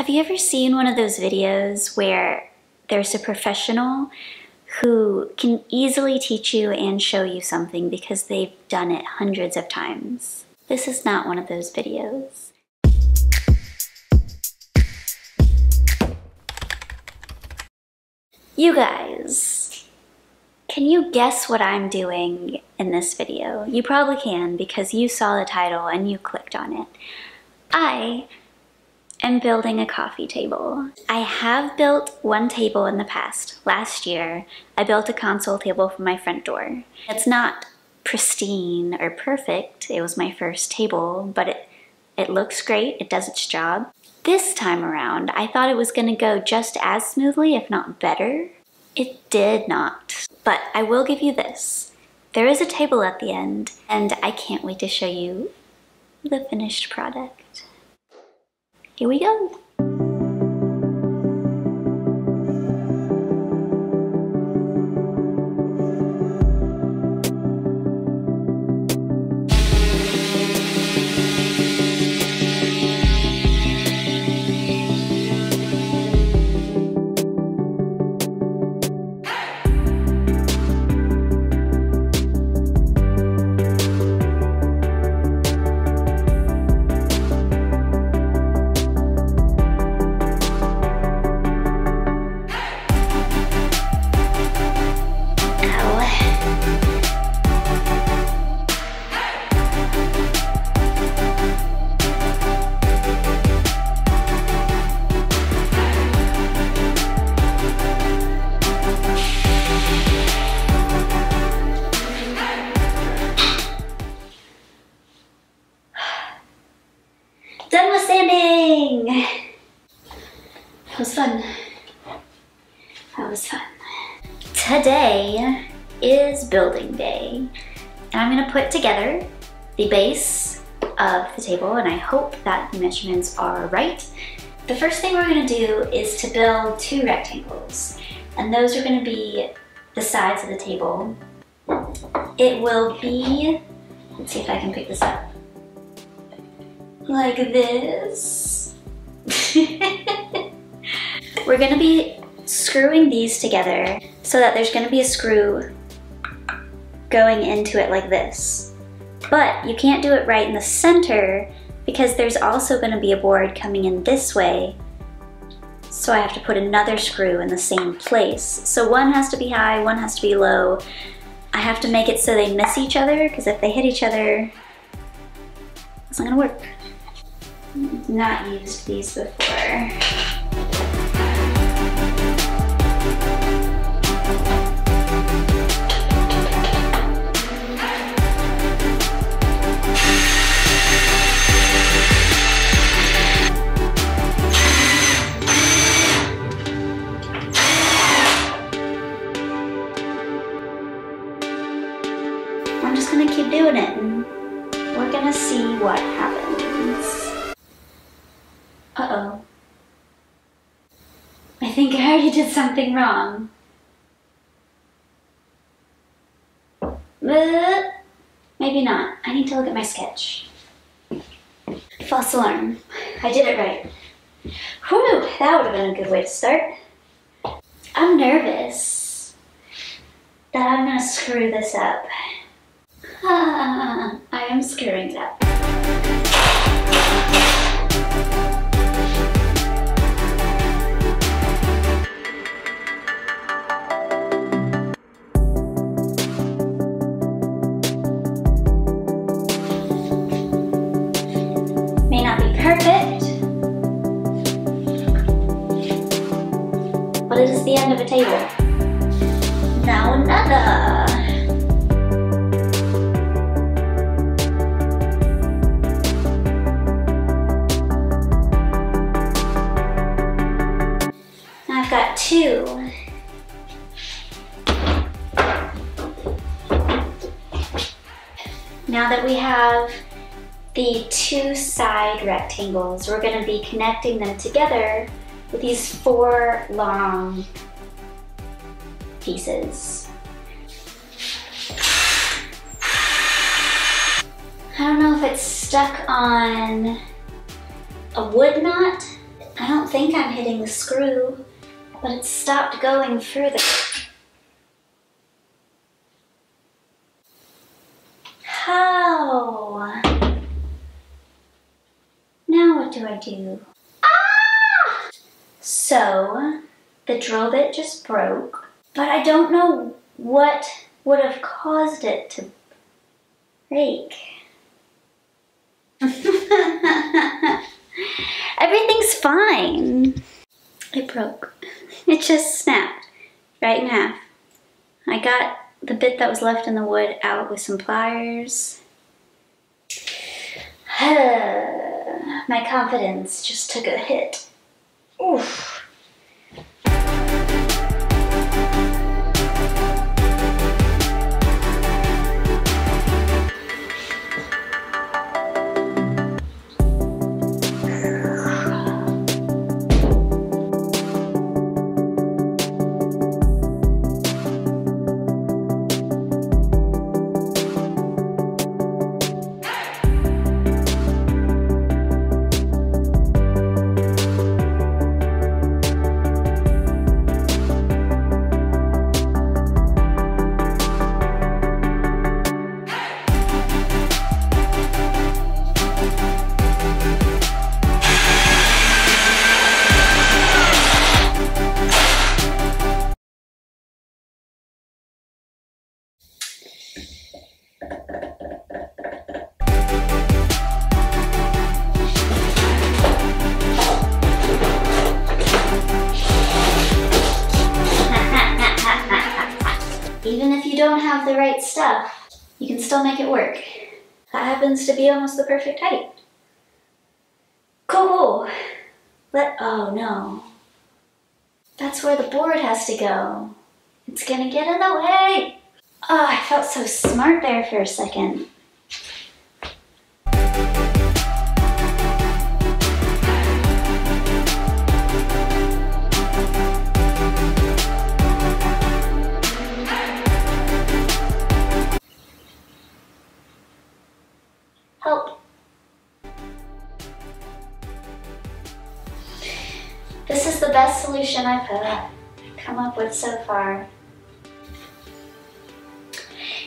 Have you ever seen one of those videos where there's a professional who can easily teach you and show you something because they've done it hundreds of times? This is not one of those videos. You guys, can you guess what I'm doing in this video? You probably can because you saw the title and you clicked on it. I am building a coffee table. I have built one table in the past. Last year, I built a console table for my front door. It's not pristine or perfect. It was my first table, but it looks great. It does its job. This time around, I thought it was gonna go just as smoothly, if not better. It did not, but I will give you this. There is a table at the end, and I can't wait to show you the finished product. Here we go. Done with sanding! That was fun. That was fun. Today is building day. And I'm gonna put together the base of the table, and I hope that the measurements are right. The first thing we're gonna do is to build two rectangles. And those are gonna be the sides of the table. It will be, let's see if I can pick this up. Like this. We're gonna be screwing these together so that there's gonna be a screw going into it like this. But you can't do it right in the center because there's also gonna be a board coming in this way. So I have to put another screw in the same place. So one has to be high, one has to be low. I have to make it so they miss each other because if they hit each other, it's not gonna work. Not used these before. I'm just gonna keep doing it and we're gonna see what happens. Uh-oh. I think I already did something wrong. Maybe not. I need to look at my sketch. False alarm. I did it right. Whew, that would have been a good way to start. I'm nervous that I'm gonna screw this up. I am screwing it up. May not be perfect, but it is the end of a table. Now another. Now I've got two. Now that we have the two side rectangles, we're going to be connecting them together with these four long pieces. I don't know if it's stuck on a wood knot. I don't think think I'm hitting the screw, but it stopped going further. How? Now what do I do? Ah! So, the drill bit just broke, but I don't know what would have caused it to break. Everything's fine. It broke. It just snapped right in half. I got the bit that was left in the wood out with some pliers. My confidence just took a hit. Oof. Even if you don't have the right stuff, you can still make it work. That happens to be almost the perfect height. Cool. Oh no. That's where the board has to go. It's gonna get in the way. Oh, I felt so smart there for a second. Help. This is the best solution I've come up with so far.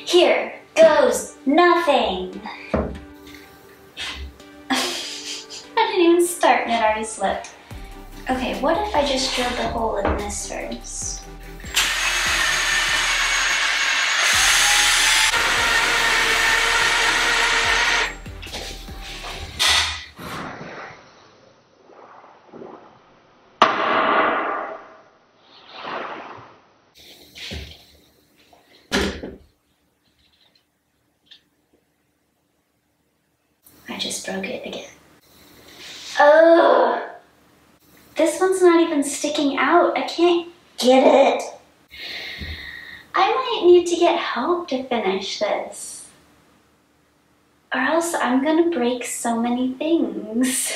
Here goes nothing. I didn't even start and it already slipped. Okay, what if I just drilled the hole in this first? I just broke it again. Oh! This one's not even sticking out. I can't get it. I might need to get help to finish this. Or else I'm gonna break so many things.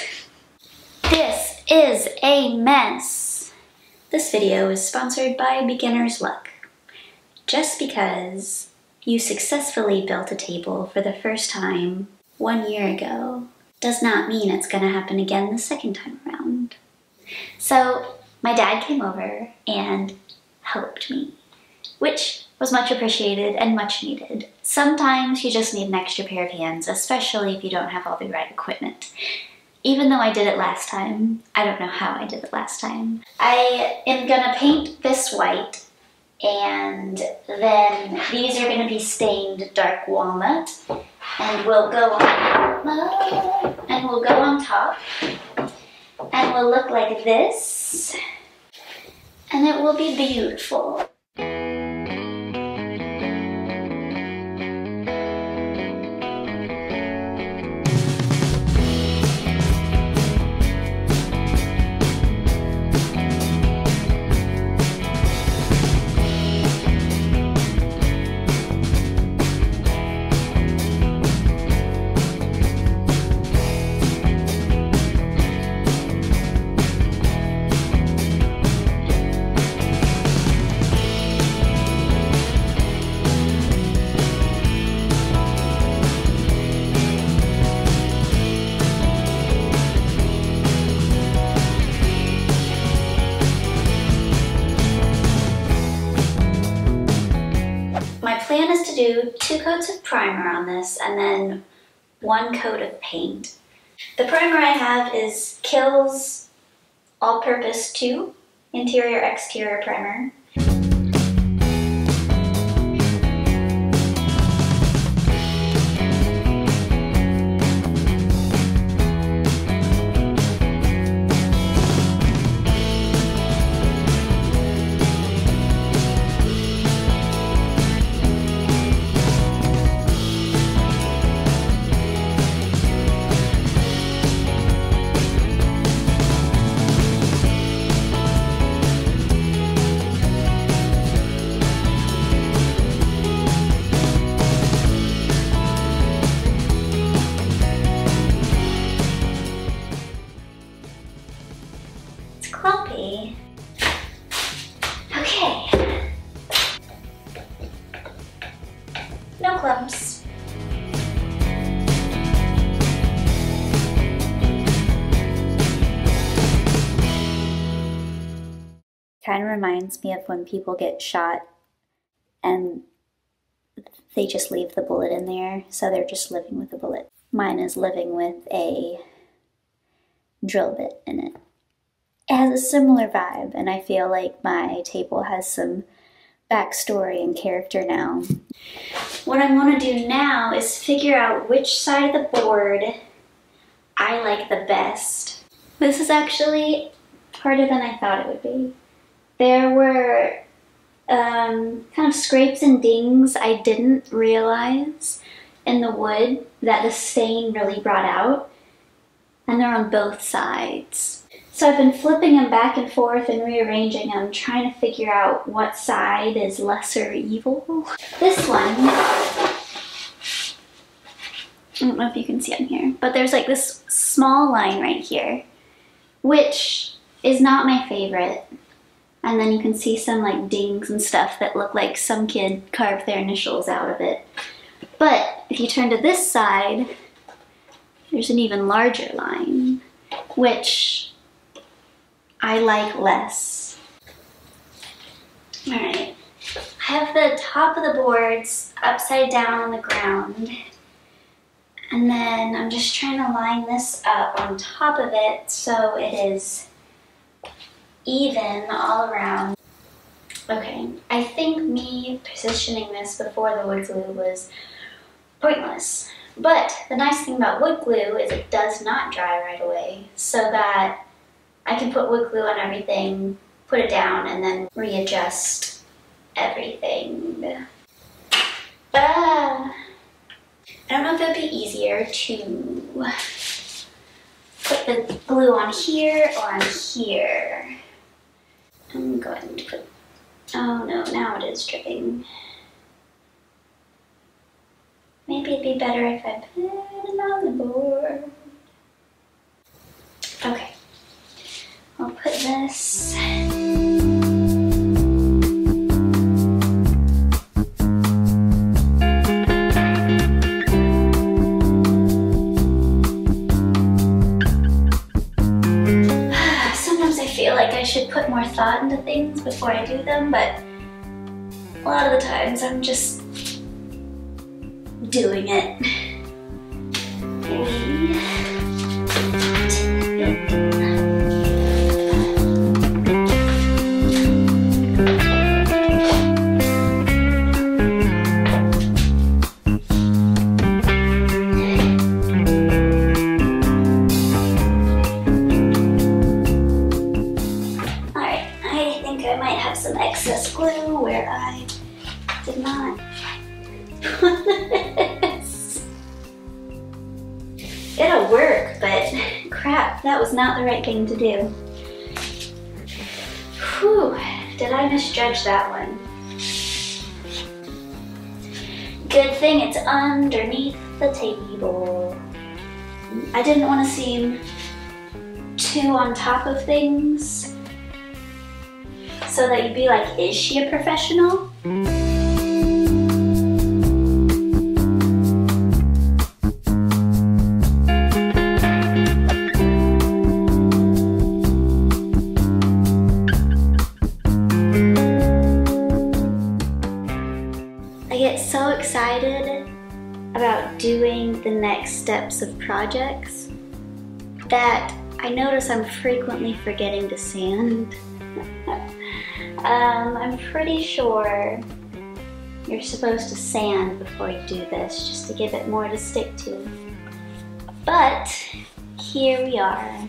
This is a mess. This video is sponsored by Beginner's Luck. Just because you successfully built a table for the first time 1 year ago does not mean it's gonna happen again the second time around. So my dad came over and helped me, which was much appreciated and much needed. Sometimes you just need an extra pair of hands, especially if you don't have all the right equipment. Even though I did it last time, I don't know how I did it last time. I am gonna paint this white, and then these are gonna be stained dark walnut, and we'll go on top, and we'll look like this, and it will be beautiful. plan is to do 2 coats of primer on this and then 1 coat of paint. The primer I have is Kiehl's All-Purpose 2 Interior Exterior Primer. Clumpy. Okay. No clumps. Kind of reminds me of when people get shot and they just leave the bullet in there, so they're just living with the bullet. Mine is living with a drill bit in it. It has a similar vibe, and I feel like my table has some backstory and character now. What I want to do now is figure out which side of the board I like the best. This is actually harder than I thought it would be. There were kind of scrapes and dings I didn't realize in the wood that the stain really brought out, and they're on both sides. So I've been flipping them back and forth and rearranging them, trying to figure out what side is lesser evil. This one, I don't know if you can see on here, but there's like this small line right here, which is not my favorite. And then you can see some like dings and stuff that look like some kid carved their initials out of it. But if you turn to this side, there's an even larger line, which I like less. All right, I have the top of the boards upside down on the ground. And then I'm just trying to line this up on top of it so it is even all around. Okay, I think me positioning this before the wood glue was pointless. But the nice thing about wood glue is it does not dry right away, so that I can put wood glue on everything, put it down, and then readjust everything. I don't know if it would be easier to put the glue on here or on here. I'm going to put, oh no, now it is dripping. Maybe it'd be better if I put it on the board. Okay, I'll put this. I should put more thought into things before I do them, but a lot of the times I'm just doing it. Some excess glue where I did not put this. It'll work, but crap, that was not the right thing to do. Whew, did I misjudge that one? Good thing it's underneath the table. I didn't want to seem too on top of things, so that you'd be like, is she a professional? I get doing the next steps of projects that I notice I'm frequently forgetting to sand. I'm pretty sure you're supposed to sand before you do this, just to give it more to stick to. But here we are.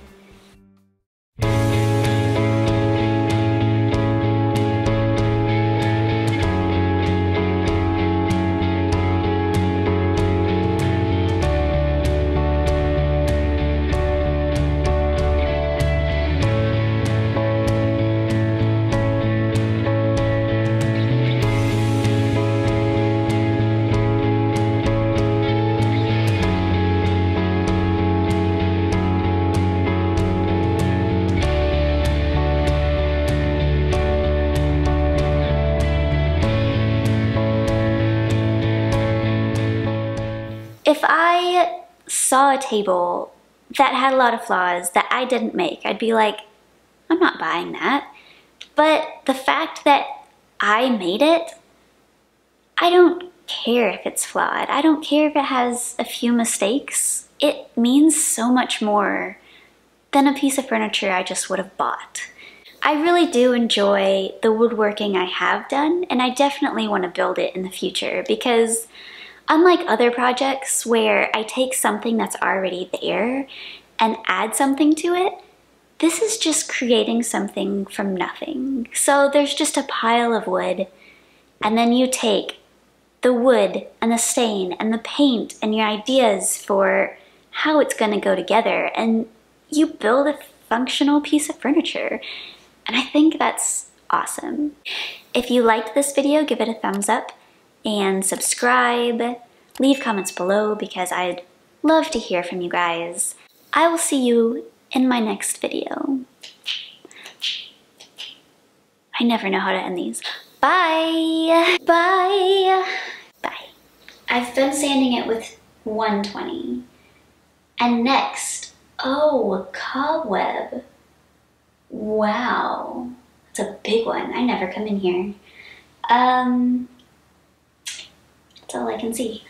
If I saw a table that had a lot of flaws that I didn't make, I'd be like, I'm not buying that. But the fact that I made it, I don't care if it's flawed. I don't care if it has a few mistakes. It means so much more than a piece of furniture I just would have bought. I really do enjoy the woodworking I have done, and I definitely want to build it in the future because unlike other projects where I take something that's already there and add something to it, this is just creating something from nothing. So there's just a pile of wood, and then you take the wood and the stain and the paint and your ideas for how it's going to go together, and you build a functional piece of furniture. And I think that's awesome. If you liked this video, give it a thumbs up and subscribe. Leave comments below because I'd love to hear from you guys. I will see you in my next video. I never know how to end these. Bye! Bye! Bye. I've been sanding it with 120. And next, oh, cobweb. Wow. That's a big one. I never come in here. That's all I can see.